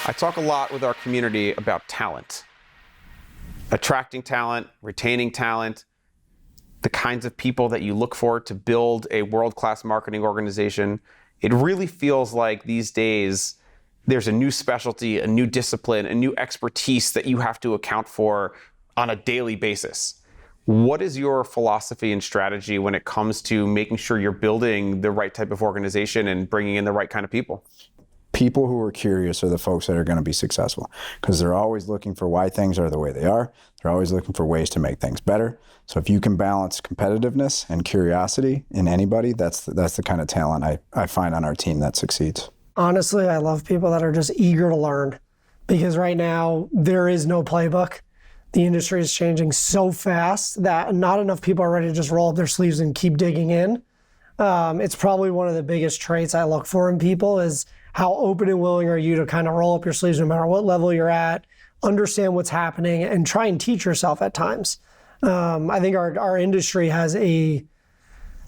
I talk a lot with our community about talent. Attracting talent, retaining talent, the kinds of people that you look for to build a world-class marketing organization. It really feels like these days there's a new specialty, a new discipline, a new expertise that you have to account for on a daily basis. What is your philosophy and strategy when it comes to making sure you're building the right type of organization and bringing in the right kind of people? People who are curious are the folks that are going to be successful, because they're always looking for why things are the way they are. They're always looking for ways to make things better. So if you can balance competitiveness and curiosity in anybody, that's the kind of talent I find on our team that succeeds. Honestly, I love people that are just eager to learn, because right now there is no playbook. The industry is changing so fast that not enough people are ready to just roll up their sleeves and keep digging in. It's probably one of the biggest traits I look for in people is how open and willing are you to kind of roll up your sleeves no matter what level you're at, understand what's happening, and try and teach yourself at times. I think our industry has a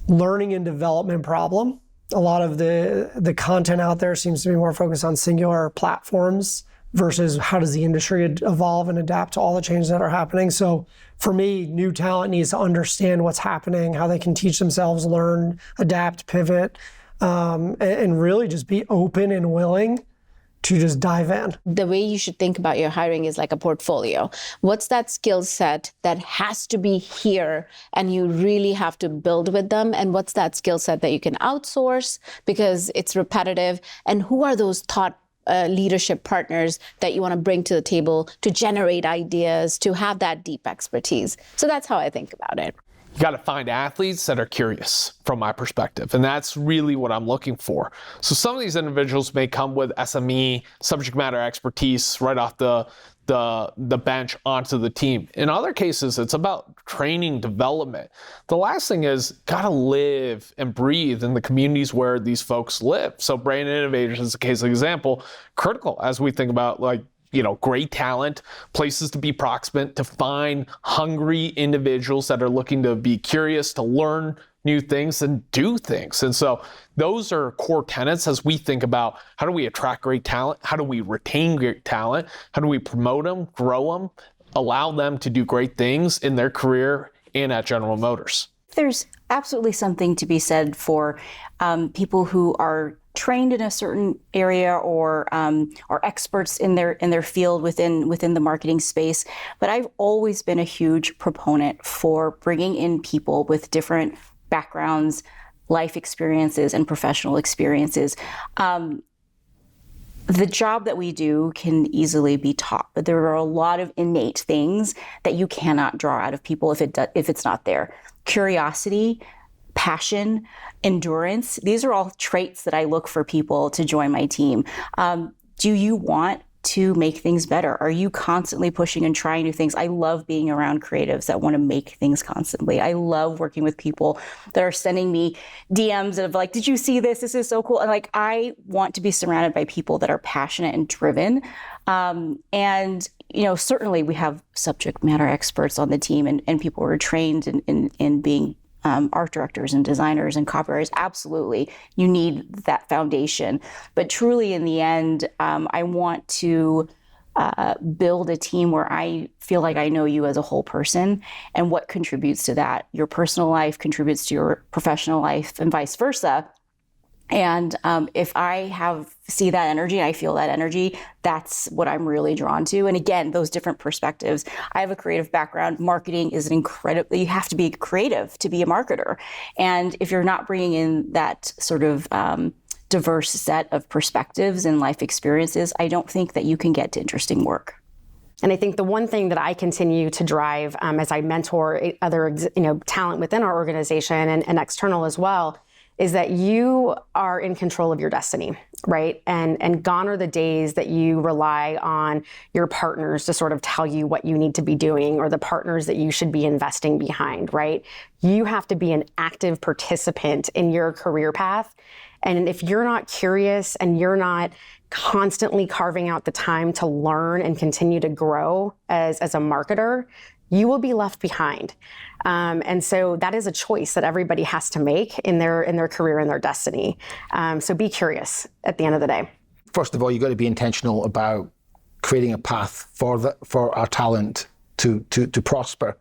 learning and development problem. A lot of the content out there seems to be more focused on singular platforms versus how does the industry evolve and adapt to all the changes that are happening. So for me, new talent needs to understand what's happening, how they can teach themselves, learn, adapt, pivot, and really just be open and willing to just dive in. The way you should think about your hiring is like a portfolio. What's that skill set that has to be here and you really have to build with them? And what's that skill set that you can outsource because it's repetitive? And who are those thought leadership partners that you want to bring to the table to generate ideas, to have that deep expertise? So that's how I think about it. You got to find athletes that are curious from my perspective. And that's really what I'm looking for. So some of these individuals may come with SME, subject matter expertise right off the bench onto the team. In other cases, it's about training development. The last thing is got to live and breathe in the communities where these folks live. So Brand Innovators is a case example, critical as we think about great talent, places to be proximate, to find hungry individuals that are looking to be curious, to learn new things and do things. And so those are core tenets as we think about how do we attract great talent? How do we retain great talent? How do we promote them, grow them, allow them to do great things in their career and at General Motors? There's absolutely something to be said for people who are trained in a certain area or are experts in their field within the marketing space. But I've always been a huge proponent for bringing in people with different backgrounds, life experiences, and professional experiences. The job that we do can easily be taught, but there are a lot of innate things that you cannot draw out of people if it's not there. Curiosity, passion, endurance, these are all traits that I look for people to join my team. Do you want to make things better? Are you constantly pushing and trying new things? I love being around creatives that want to make things constantly. I love working with people that are sending me DMs of like, did you see this? This is so cool. And like, I want to be surrounded by people that are passionate and driven. And certainly we have subject matter experts on the team and people who are trained in being art directors and designers and copywriters. Absolutely, you need that foundation. But truly, in the end, I want to build a team where I feel like I know you as a whole person and what contributes to that. Your personal life contributes to your professional life and vice versa. And if I see that energy, I feel that energy, that's what I'm really drawn to. And again, those different perspectives. I have a creative background. Marketing is you have to be creative to be a marketer. And if you're not bringing in that sort of diverse set of perspectives and life experiences, I don't think that you can get to interesting work. And I think the one thing that I continue to drive as I mentor other talent within our organization and external as well, is that you are in control of your destiny, right? And gone are the days that you rely on your partners to sort of tell you what you need to be doing or the partners that you should be investing behind, right? You have to be an active participant in your career path. And if you're not curious and you're not constantly carving out the time to learn and continue to grow as a marketer, you will be left behind. And so that is a choice that everybody has to make in their career and their destiny. So be curious at the end of the day. first of all, you've got to be intentional about creating a path for our talent to prosper.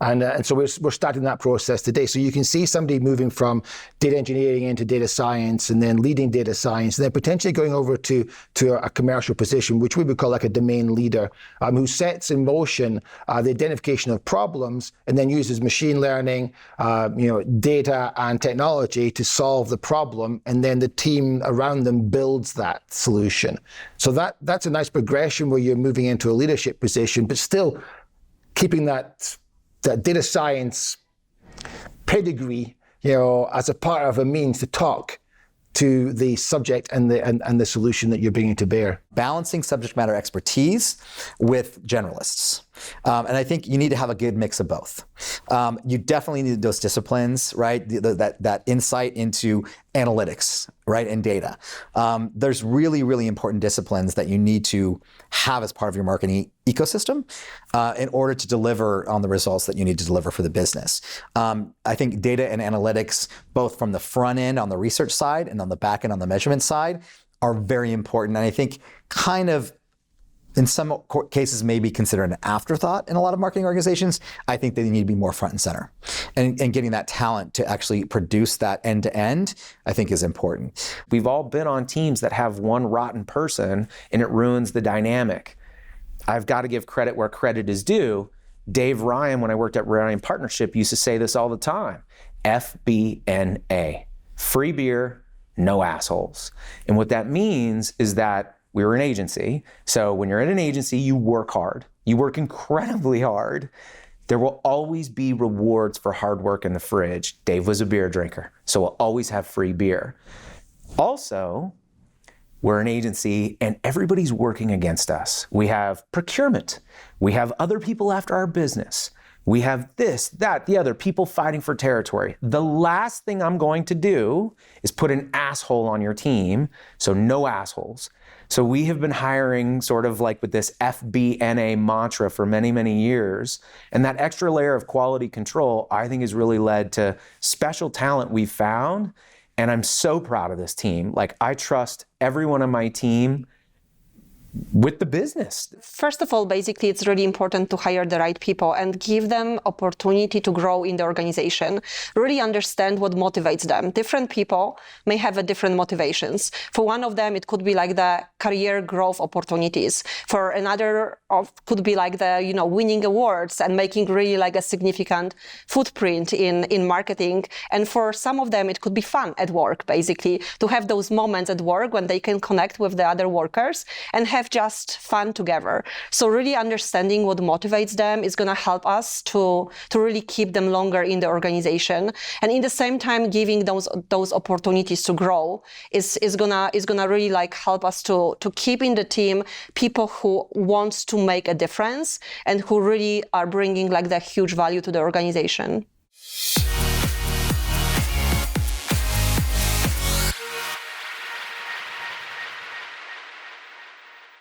And so we're starting that process today. So you can see somebody moving from data engineering into data science, and then leading data science, and then potentially going over to a commercial position, which we would call like a domain leader, who sets in motion the identification of problems and then uses machine learning, data and technology to solve the problem, and then the team around them builds that solution. So that's a nice progression where you're moving into a leadership position, but still keeping that data science pedigree, as a part of a means to talk to the subject and the solution that you're bringing to bear. Balancing subject matter expertise with generalists. And I think you need to have a good mix of both. You definitely need those disciplines, right? That insight into analytics, right, and data. There's really, really important disciplines that you need to have as part of your marketing ecosystem in order to deliver on the results that you need to deliver for the business. I think data and analytics, both from the front end on the research side and on the back end on the measurement side, are very important. And I think kind of in some cases maybe considered an afterthought in a lot of marketing organizations. I think they need to be more front and center. And getting that talent to actually produce that end to end, I think is important. We've all been on teams that have one rotten person and it ruins the dynamic. I've got to give credit where credit is due. Dave Ryan, when I worked at Ryan Partnership, used to say this all the time. FBNA, free beer, no assholes. And what that means is that we were an agency. So when you're at an agency, you work hard. You work incredibly hard. There will always be rewards for hard work in the fridge. Dave was a beer drinker, so we'll always have free beer. Also, we're an agency and everybody's working against us. We have procurement. We have other people after our business. We have this, that, the other, people fighting for territory. The last thing I'm going to do is put an asshole on your team, so no assholes. So we have been hiring sort of like with this FBNA mantra for many, many years. And that extra layer of quality control, I think, has really led to special talent we've found. And I'm so proud of this team. Like, I trust everyone on my team with the business. First of all, basically, it's really important to hire the right people and give them opportunity to grow in the organization. Really understand what motivates them. Different people may have a different motivations. For one of them, it could be like the career growth opportunities. For another, could be like the winning awards and making really like a significant footprint in marketing. And for some of them, it could be fun at work, basically, to have those moments at work when they can connect with the other workers and have just fun together. So really understanding what motivates them is going to help us to really keep them longer in the organization. And in the same time, giving those opportunities to grow is gonna really like help us to keep in the team people who wants to make a difference and who really are bringing like that huge value to the organization.